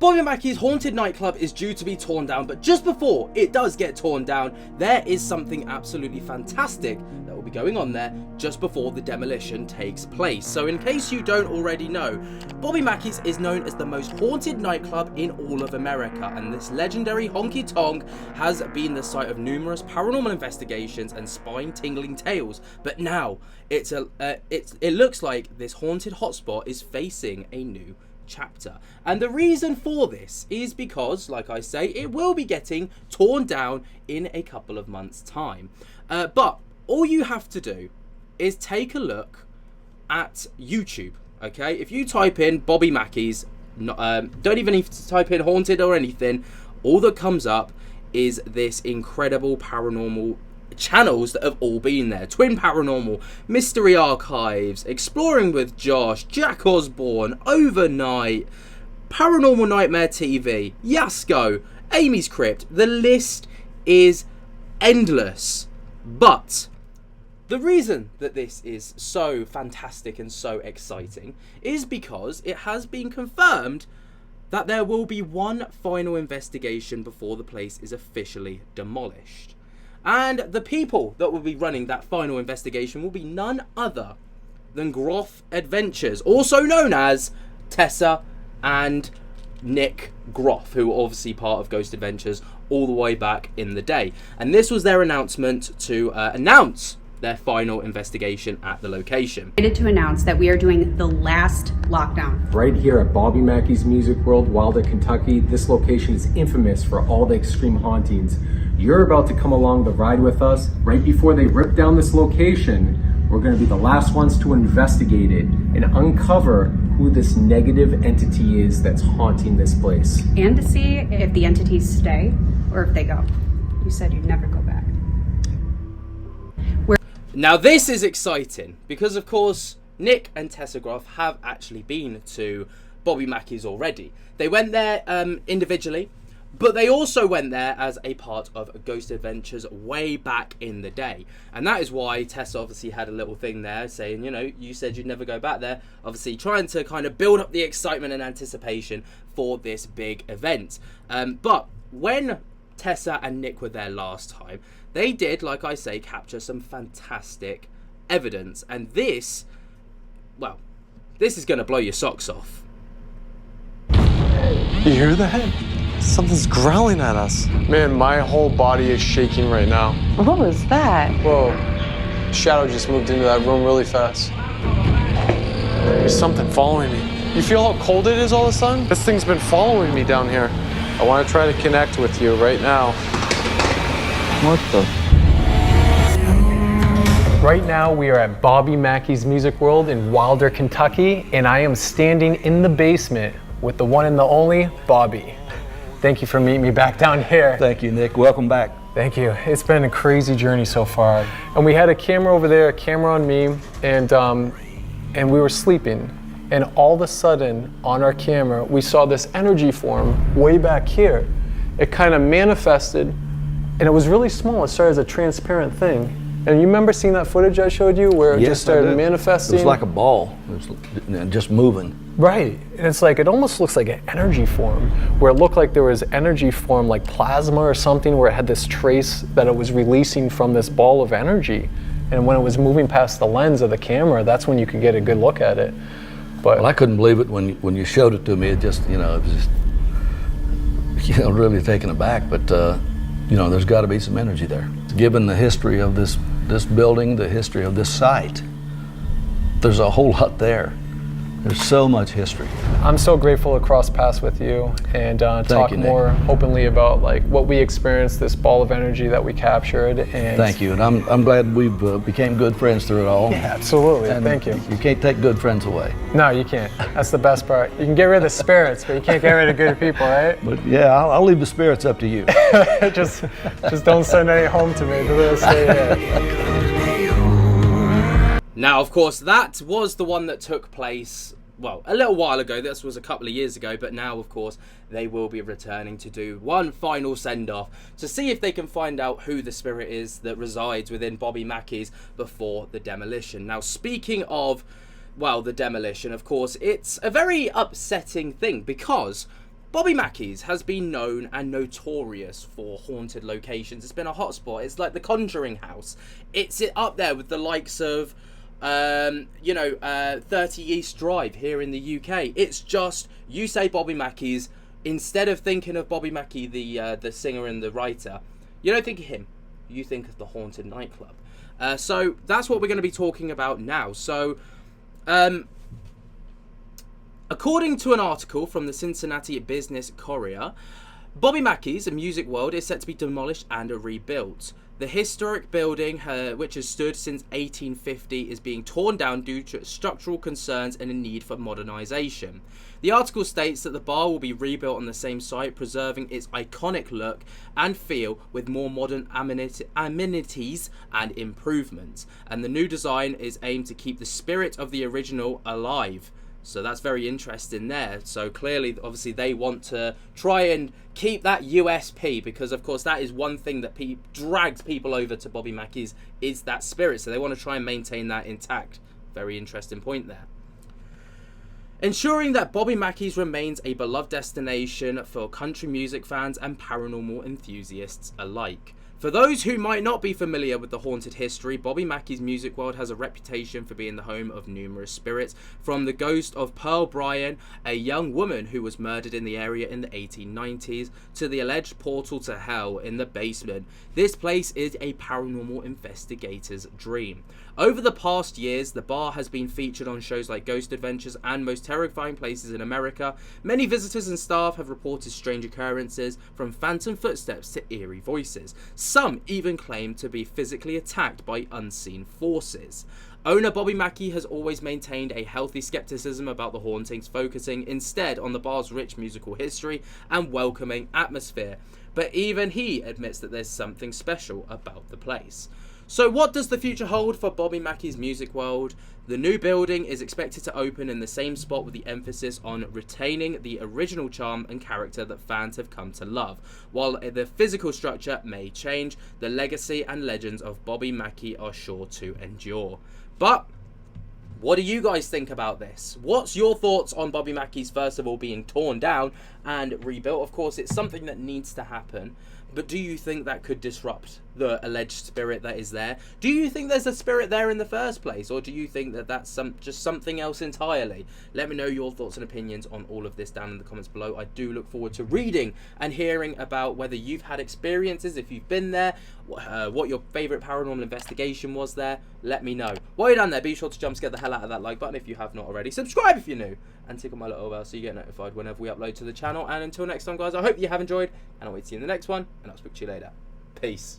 Bobby Mackey's haunted nightclub is due to be torn down, but just before it does get torn down, there is something absolutely fantastic that will be going on there just before the demolition takes place. So in case you don't already know, Bobby Mackey's is known as the most haunted nightclub in all of America, and this legendary honky tonk has been the site of numerous paranormal investigations and spine-tingling tales. But now it looks like this haunted hotspot is facing a new chapter, and the reason for this is because, like I say, it will be getting torn down in a couple of months' time. But all you have to do is take a look at YouTube. Okay, if you type in Bobby Mackey's, don't even need to type in haunted or anything, all that comes up is this incredible paranormal channels that have all been there: Twin Paranormal, Mystery Archives, Exploring with Josh, Jack Osborne, Overnight, Paranormal Nightmare TV, Yasko, Amy's Crypt. The list is endless. But the reason that this is so fantastic and so exciting is because it has been confirmed that there will be one final investigation before the place is officially demolished. And the people that will be running that final investigation will be none other than Groff Adventures, also known as Tessa and Nick Groff, who were obviously part of Ghost Adventures all the way back in the day. And this was their announcement to announce their final investigation at the location. To announce that we are doing the last lockdown. Right here at Bobby Mackey's Music World, Wilder, Kentucky. This location is infamous for all the extreme hauntings. You're about to come along the ride with us. Right before they rip down this location, we're going to be the last ones to investigate it and uncover who this negative entity is that's haunting this place. And to see if the entities stay or if they go. You said you'd never go back. Now this is exciting because, of course, Nick and Tessa Groff have actually been to Bobby Mackey's already. They went there individually, but they also went there as a part of Ghost Adventures way back in the day. And that is why Tessa obviously had a little thing there saying, you know, you said you'd never go back there. Obviously trying to kind of build up the excitement and anticipation for this big event. But when Tessa and Nick were there last time, they did, like I say, capture some fantastic evidence. And this, well, this is going to blow your socks off. You hear that? Something's growling at us. Man, my whole body is shaking right now. What was that? Whoa. Shadow just moved into that room really fast. There's something following me. You feel how cold it is all of a sudden? This thing's been following me down here. I want to try to connect with you right now. What the? Right now we are at Bobby Mackey's Music World in Wilder, Kentucky, and I am standing in the basement with the one and the only Bobby. Thank you for meeting me back down here. Thank you, Nick. Welcome back. Thank you. It's been a crazy journey so far. And we had a camera over there, a camera on me, and we were sleeping. And all of a sudden, on our camera, we saw this energy form way back here. It kind of manifested, and it was really small. It started as a transparent thing. And you remember seeing that footage I showed you where it just started manifesting? It was like a ball. It was just moving. Right. And it's like, it almost looks like an energy form, where it looked like there was energy form, like plasma or something, where it had this trace that it was releasing from this ball of energy. And when it was moving past the lens of the camera, that's when you could get a good look at it. But well, I couldn't believe it when you showed it to me. It just, it was just, really taken aback. But, there's got to be some energy there. Given the history of this building, the history of this site, there's a whole lot there. There's so much history. I'm so grateful to cross paths with you and talk more openly about like what we experienced, this ball of energy that we captured. And thank you, and I'm glad we've became good friends through it all. Yeah, absolutely. And thank you. You can't take good friends away. No, you can't. That's the best part. You can get rid of the spirits, but you can't get rid of good people, right? But yeah, I'll leave the spirits up to you. just don't send any home to me. Just stay here. Now, of course, that was the one that took place, well, a little while ago. This was a couple of years ago, but now, of course, they will be returning to do one final send-off to see if they can find out who the spirit is that resides within Bobby Mackey's before the demolition. Now, speaking of, well, the demolition, of course, it's a very upsetting thing because Bobby Mackey's has been known and notorious for haunted locations. It's been a hotspot. It's like the Conjuring House. It's up there with the likes of, 30 East Drive here in the UK. It's just, you say Bobby Mackey's, instead of thinking of Bobby Mackey, the singer and the writer, you don't think of him. You think of the haunted nightclub. So that's what we're going to be talking about now. So, according to an article from the Cincinnati Business Courier, Bobby Mackey's, a music world, is set to be demolished and rebuilt. The historic building, which has stood since 1850, is being torn down due to structural concerns and a need for modernisation. The article states that the bar will be rebuilt on the same site, preserving its iconic look and feel with more modern amenities and improvements. And the new design is aimed to keep the spirit of the original alive. So that's very interesting there. So clearly, obviously, they want to try and keep that USP, because, of course, that is one thing that drags people over to Bobby Mackey's, is that spirit. So they want to try and maintain that intact. Very interesting point there. Ensuring that Bobby Mackey's remains a beloved destination for country music fans and paranormal enthusiasts alike. For those who might not be familiar with the haunted history, Bobby Mackey's music world has a reputation for being the home of numerous spirits, from the ghost of Pearl Bryan, a young woman who was murdered in the area in the 1890s, to the alleged portal to hell in the basement. This place is a paranormal investigator's dream. Over the past years, the bar has been featured on shows like Ghost Adventures and Most Terrifying Places in America. Many visitors and staff have reported strange occurrences, from phantom footsteps to eerie voices. Some even claim to be physically attacked by unseen forces. Owner Bobby Mackey has always maintained a healthy skepticism about the hauntings, focusing instead on the bar's rich musical history and welcoming atmosphere. But even he admits that there's something special about the place. So what does the future hold for Bobby Mackey's music world? The new building is expected to open in the same spot, with the emphasis on retaining the original charm and character that fans have come to love. While the physical structure may change, the legacy and legends of Bobby Mackey are sure to endure. But what do you guys think about this? What's your thoughts on Bobby Mackey's, first of all, being torn down and rebuilt? Of course, it's something that needs to happen. But do you think that could disrupt the alleged spirit that is there? Do you think there's a spirit there in the first place? Or do you think that that's just something else entirely? Let me know your thoughts and opinions on all of this down in the comments below. I do look forward to reading and hearing about whether you've had experiences, if you've been there, what your favourite paranormal investigation was there. Let me know. While you're down there, be sure to jump scare the hell out of that like button if you have not already. Subscribe if you're new. And tickle my little bell so you get notified whenever we upload to the channel. And until next time, guys, I hope you have enjoyed. And I'll wait to see you in the next one. And I'll speak to you later. Peace.